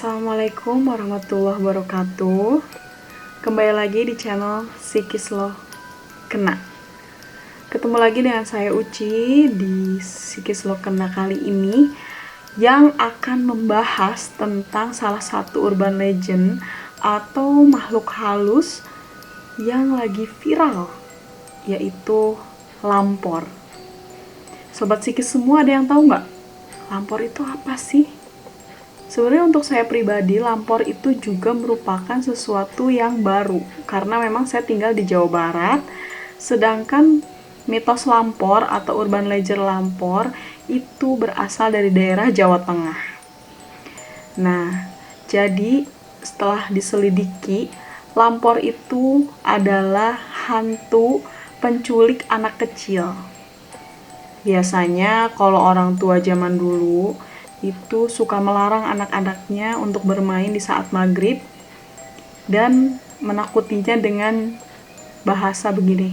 Assalamualaikum warahmatullahi wabarakatuh. Kembali lagi di channel Psikis Lo Kena. Ketemu lagi dengan saya Uci di Psikis Lo Kena kali ini, yang akan membahas tentang salah satu urban legend atau makhluk halus yang lagi viral, yaitu lampor. Sobat Psikis semua, ada yang tahu nggak? Lampor itu apa sih? Sebenarnya untuk saya pribadi, lampor itu juga merupakan sesuatu yang baru, karena memang saya tinggal di Jawa Barat, sedangkan mitos lampor atau urban legend lampor itu berasal dari daerah Jawa Tengah. Nah, jadi setelah diselidiki, lampor itu adalah hantu penculik anak kecil. Biasanya kalau orang tua zaman dulu itu suka melarang anak-anaknya untuk bermain di saat maghrib dan menakutinya dengan bahasa begini,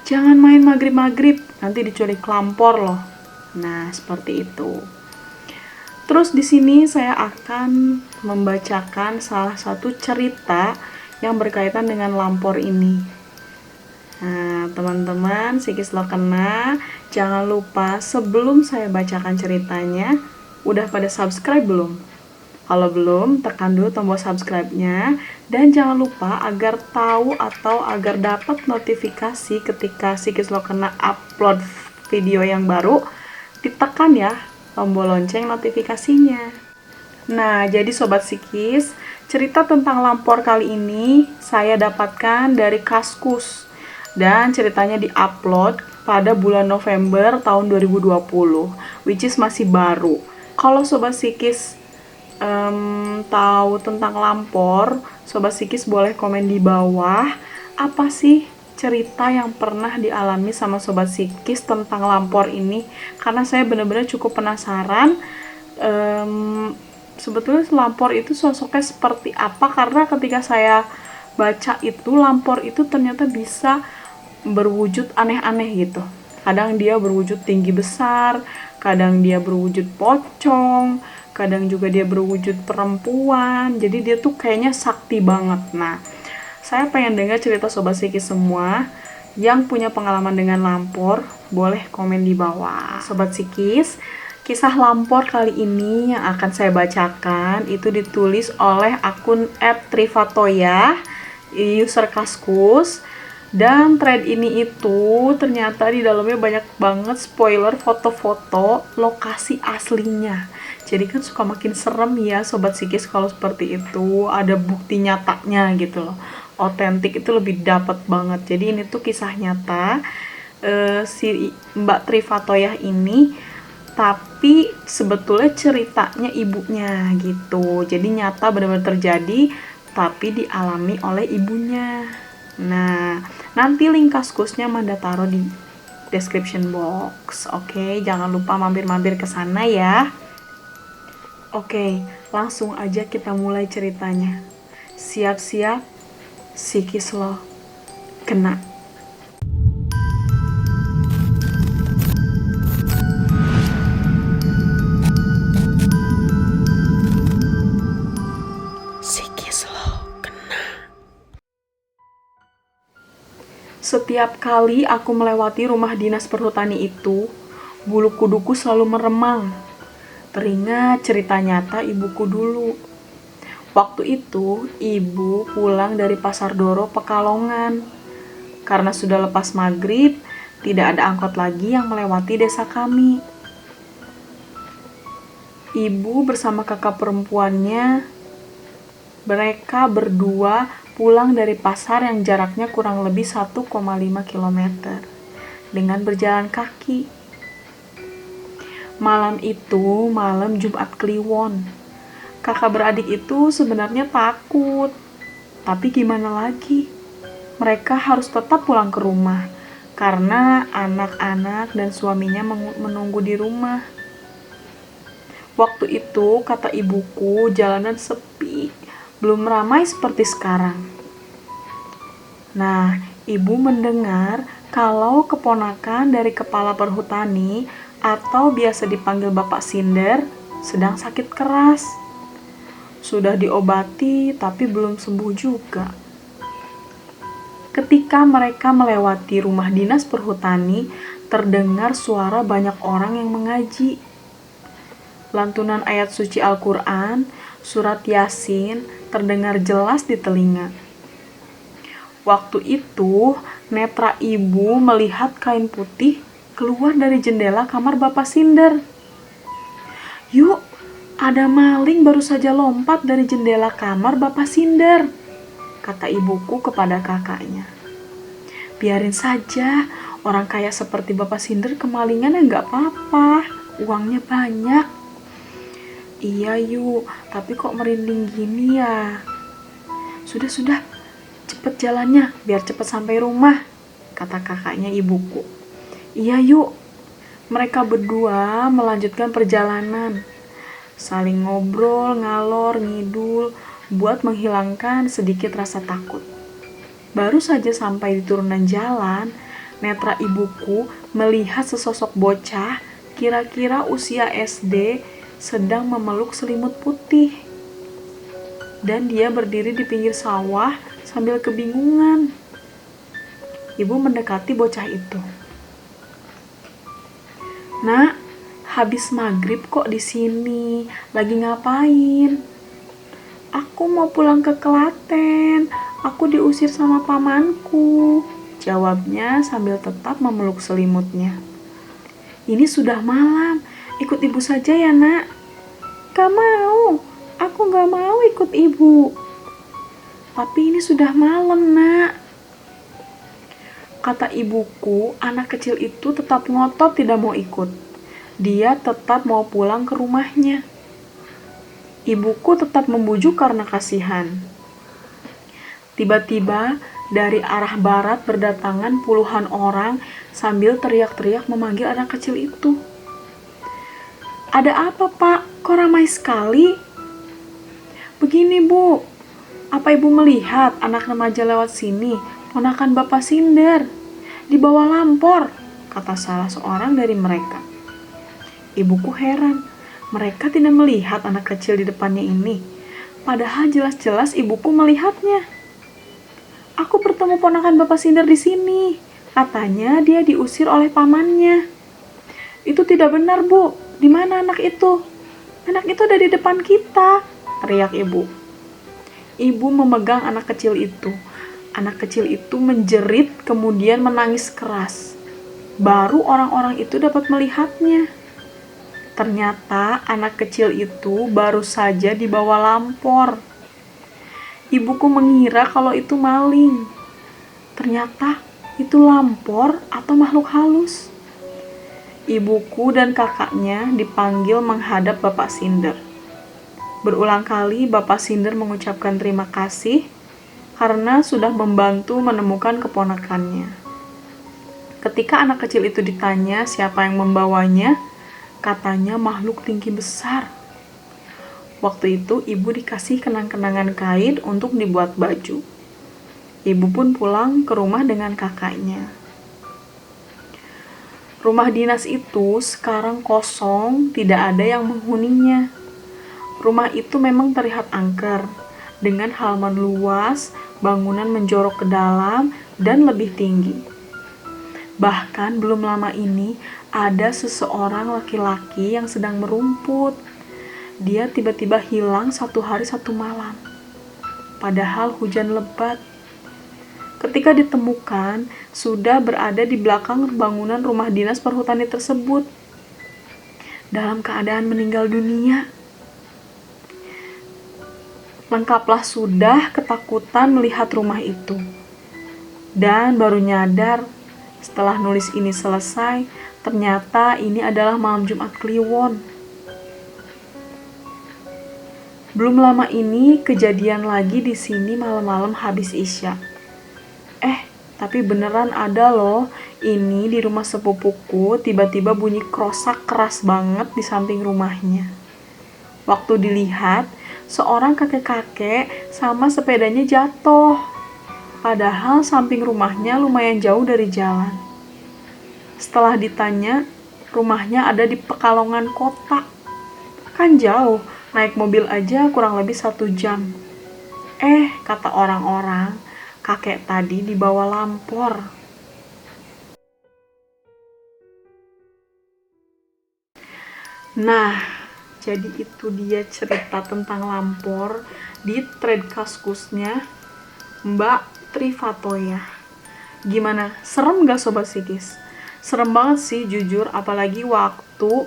jangan main maghrib-maghrib, nanti diculik lampor loh. Nah, seperti itu. Terus di sini saya akan membacakan salah satu cerita yang berkaitan dengan lampor ini. Nah, teman-teman Psikis Lo Kena, jangan lupa sebelum saya bacakan ceritanya, udah pada subscribe belum? Kalau belum, tekan dulu tombol subscribe-nya. Dan jangan lupa agar tahu atau agar dapat notifikasi ketika Psikis Lo Kena upload video yang baru, ditekan ya tombol lonceng notifikasinya. Nah, jadi Sobat Psikis, cerita tentang lampor kali ini saya dapatkan dari Kaskus. Dan ceritanya diupload pada bulan November tahun 2020, which is masih baru. Kalau Sobat Psikis tahu tentang lampor, Sobat Psikis boleh komen di bawah apa sih cerita yang pernah dialami sama Sobat Psikis tentang lampor ini, karena saya benar-benar cukup penasaran sebetulnya lampor itu sosoknya seperti apa, karena ketika saya baca itu, lampor itu ternyata bisa berwujud aneh-aneh gitu. Kadang dia berwujud tinggi besar, kadang dia berwujud pocong, kadang juga dia berwujud perempuan. Jadi dia tuh kayaknya sakti banget. Nah, saya pengen dengar cerita Sobat Psikis semua yang punya pengalaman dengan lampor, boleh komen di bawah. Sobat Psikis, kisah lampor kali ini yang akan saya bacakan itu ditulis oleh akun @trivatoya, user Kaskus. Dan thread ini itu ternyata di dalamnya banyak banget spoiler foto-foto lokasi aslinya. Jadi kan suka makin serem ya Sobat Psikis kalau seperti itu, ada bukti nyatanya gitu loh. Otentik itu lebih dapat banget. Jadi ini tuh kisah nyata si Mbak Trivatoyah ini, tapi sebetulnya ceritanya ibunya gitu. Jadi nyata benar-benar terjadi, tapi dialami oleh ibunya. Nah, nanti link Kaskusnya Manda taruh di description box. Oke, jangan lupa mampir-mampir ke sana ya. Oke, langsung aja kita mulai ceritanya. Siap-siap, Psikis Lo Kena. Psikis Lo Kena. Setiap kali aku melewati rumah dinas perhutani itu, bulu kuduku selalu meremang. Teringat cerita nyata ibuku dulu. Waktu itu, ibu pulang dari Pasar Doro, Pekalongan. Karena sudah lepas maghrib, tidak ada angkot lagi yang melewati desa kami. Ibu bersama kakak perempuannya, mereka berdua pulang dari pasar yang jaraknya kurang lebih 1,5 km dengan berjalan kaki. Malam itu malam Jumat Kliwon. Kakak beradik itu sebenarnya takut, tapi gimana lagi? Mereka harus tetap pulang ke rumah karena anak-anak dan suaminya menunggu di rumah. Waktu itu kata ibuku, jalanan sepi, belum ramai seperti sekarang. Nah, ibu mendengar kalau keponakan dari kepala perhutani atau biasa dipanggil Bapak Sinder sedang sakit keras. Sudah diobati tapi belum sembuh juga. Ketika mereka melewati rumah dinas perhutani, terdengar suara banyak orang yang mengaji. Lantunan ayat suci Al-Quran, surat Yasin, terdengar jelas di telinga. Waktu itu, netra ibu melihat kain putih keluar dari jendela kamar Bapak Sinder. "Yuk, ada maling baru saja lompat dari jendela kamar Bapak Sinder," kata ibuku kepada kakaknya. "Biarin saja, orang kaya seperti Bapak Sinder kemalingan enggak apa-apa, uangnya banyak." "Iya yuk, tapi kok merinding gini ya?" Sudah, cepet jalannya, biar cepet sampai rumah," kata kakaknya ibuku. "Iya yuk." Mereka berdua melanjutkan perjalanan, saling ngobrol, ngalor, ngidul, buat menghilangkan sedikit rasa takut. Baru saja sampai di turunan jalan, netra ibuku melihat sesosok bocah, kira-kira usia SD, sedang memeluk selimut putih. Dan dia berdiri di pinggir sawah sambil kebingungan. Ibu mendekati bocah itu. "Nak, habis maghrib kok di sini? Lagi ngapain?" "Aku mau pulang ke Klaten. Aku diusir sama pamanku," jawabnya sambil tetap memeluk selimutnya. "Ini sudah malam. Ikut ibu saja ya, Nak." "Gak mau. Aku gak mau ikut ibu." "Tapi ini sudah malam, Nak." Kata ibuku, anak kecil itu tetap ngotot tidak mau ikut. Dia tetap mau pulang ke rumahnya. Ibuku tetap membujuk karena kasihan. Tiba-tiba, dari arah barat berdatangan puluhan orang sambil teriak-teriak memanggil anak kecil itu. "Ada apa, Pak? Kok ramai sekali?" "Begini, Bu. Apa Ibu melihat anak remaja lewat sini, ponakan Bapak Sinder, di bawah lampor?" kata salah seorang dari mereka. Ibuku heran. Mereka tidak melihat anak kecil di depannya ini, padahal jelas-jelas ibuku melihatnya. "Aku bertemu ponakan Bapak Sinder di sini. Katanya dia diusir oleh pamannya." "Itu tidak benar, Bu. Di mana anak itu?" "Anak itu ada di depan kita," teriak ibu. Ibu memegang anak kecil itu. Anak kecil itu menjerit kemudian menangis keras. Baru orang-orang itu dapat melihatnya. Ternyata anak kecil itu baru saja dibawa lampor. Ibuku mengira kalau itu maling. Ternyata itu lampor atau makhluk halus. Ibuku dan kakaknya dipanggil menghadap Bapak Sinder. Berulang kali Bapak Sinder mengucapkan terima kasih karena sudah membantu menemukan keponakannya. Ketika anak kecil itu ditanya siapa yang membawanya, katanya makhluk tinggi besar. Waktu itu ibu dikasih kenang-kenangan kain untuk dibuat baju. Ibu pun pulang ke rumah dengan kakaknya. Rumah dinas itu sekarang kosong, tidak ada yang menghuninya. Rumah itu memang terlihat angker, dengan halaman luas, bangunan menjorok ke dalam, dan lebih tinggi. Bahkan belum lama ini, ada seseorang laki-laki yang sedang merumput. Dia tiba-tiba hilang 1 hari 1 malam. Padahal hujan lebat. Ketika ditemukan, sudah berada di belakang bangunan rumah dinas perhutani tersebut, dalam keadaan meninggal dunia. Lengkaplah sudah ketakutan melihat rumah itu. Dan baru nyadar, setelah nulis ini selesai, ternyata ini adalah malam Jumat Kliwon. Belum lama ini kejadian lagi di sini malam-malam habis Isya. Tapi beneran ada loh, ini di rumah sepupuku tiba-tiba bunyi krosak keras banget di samping rumahnya. Waktu dilihat, seorang kakek-kakek sama sepedanya jatuh. Padahal samping rumahnya lumayan jauh dari jalan. Setelah ditanya, rumahnya ada di Pekalongan kota. Kan jauh, Naik mobil aja kurang lebih 1 jam. Kata orang-orang, kakek tadi dibawa lampor. Nah, jadi itu dia cerita tentang lampor di thread Kaskusnya Mbak Trivatoya. Gimana? Serem gak Sobat Psikis? Serem banget sih jujur, apalagi waktu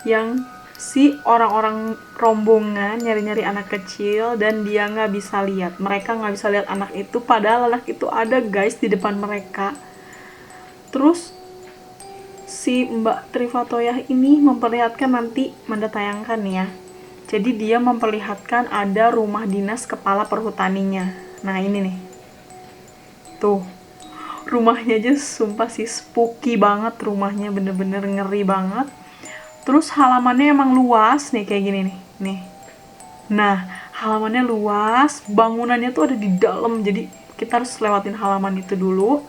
yang si orang-orang rombongan nyari-nyari anak kecil dan dia nggak bisa lihat. Mereka nggak bisa lihat anak itu, padahal anak itu ada guys di depan mereka. Terus si Mbak Trivatoya ini memperlihatkan, nanti mendatayangkan ya. Jadi dia memperlihatkan ada rumah dinas kepala perhutaninya. Nah ini nih. Tuh. Rumahnya aja sumpah sih spooky banget, rumahnya bener-bener ngeri banget. Terus halamannya emang luas nih kayak gini nih. Nih. Nah, halamannya luas, bangunannya tuh ada di dalam. Jadi kita harus lewatin halaman itu dulu.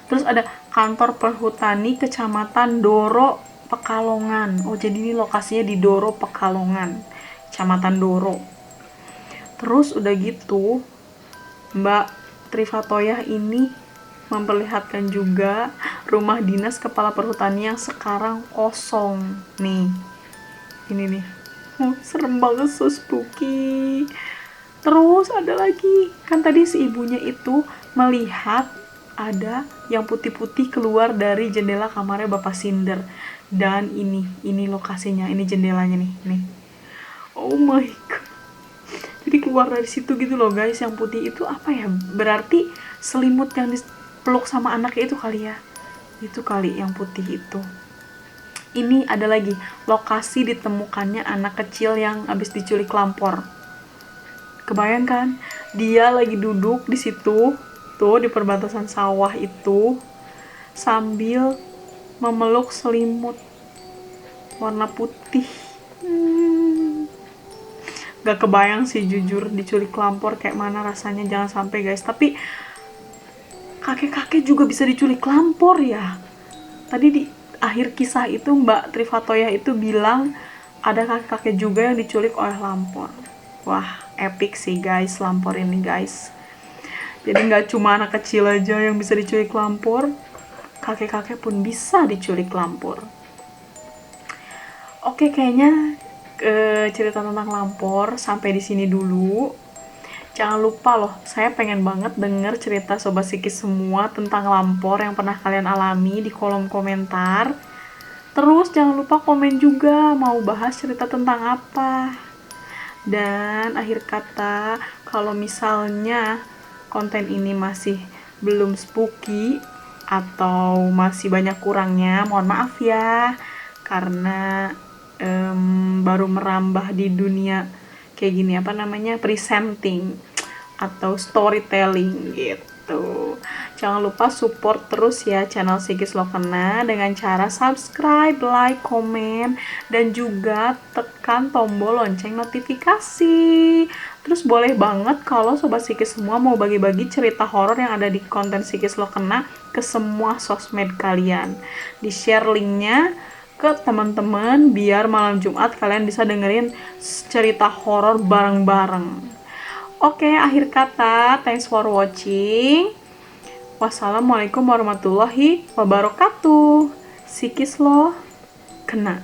Terus ada kantor perhutani Kecamatan Doro Pekalongan. Oh, jadi ini lokasinya di Doro Pekalongan, Kecamatan Doro. Terus udah gitu, Mbak Trivatoya ini memperlihatkan juga rumah dinas kepala perhutani yang sekarang kosong. Nih, ini nih. Serem banget, so spooky. Terus ada lagi, kan tadi si ibunya itu melihat ada yang putih-putih keluar dari jendela kamarnya Bapak Sinder. Dan ini lokasinya, ini jendelanya nih. Oh my god. Jadi keluar dari situ gitu loh guys, yang putih itu apa ya? Berarti selimut yang dipeluk sama anaknya itu kali ya. Itu kali yang putih itu. Ini ada lagi lokasi ditemukannya anak kecil yang habis diculik lampor. Kebayangkan dia lagi duduk di situ tuh di perbatasan sawah itu sambil memeluk selimut warna putih. Gak kebayang sih jujur diculik lampor kayak mana rasanya, jangan sampai guys. Tapi kakek-kakek juga bisa diculik lampor ya. Tadi di akhir kisah itu Mbak Trivatoya itu bilang ada kakek-kakek juga yang diculik oleh lampor. Wah, epic sih guys lampor ini guys. Jadi nggak cuma anak kecil aja yang bisa diculik lampor, kakek-kakek pun bisa diculik lampor. Oke, kayaknya cerita tentang lampor sampai di sini dulu. Jangan lupa loh, saya pengen banget denger cerita Sobat Psikis semua tentang lampor yang pernah kalian alami di kolom komentar. Terus jangan lupa komen juga mau bahas cerita tentang apa. Dan akhir kata, kalau misalnya konten ini masih belum spooky atau masih banyak kurangnya, mohon maaf ya. Karena baru merambah di dunia kayak gini, apa namanya, presenting atau storytelling gitu. Jangan lupa support terus ya channel Psikis Lokena dengan cara subscribe, like, komen, dan juga tekan tombol lonceng notifikasi. Terus boleh banget kalau Sobat Psikis semua mau bagi-bagi cerita horor yang ada di konten Psikis Lokena ke semua sosmed kalian. Di-share linknya ke teman-teman biar malam Jumat kalian bisa dengerin cerita horor bareng-bareng. Oke, akhir kata, thanks for watching. Wassalamualaikum warahmatullahi wabarakatuh. Psikis lo kena.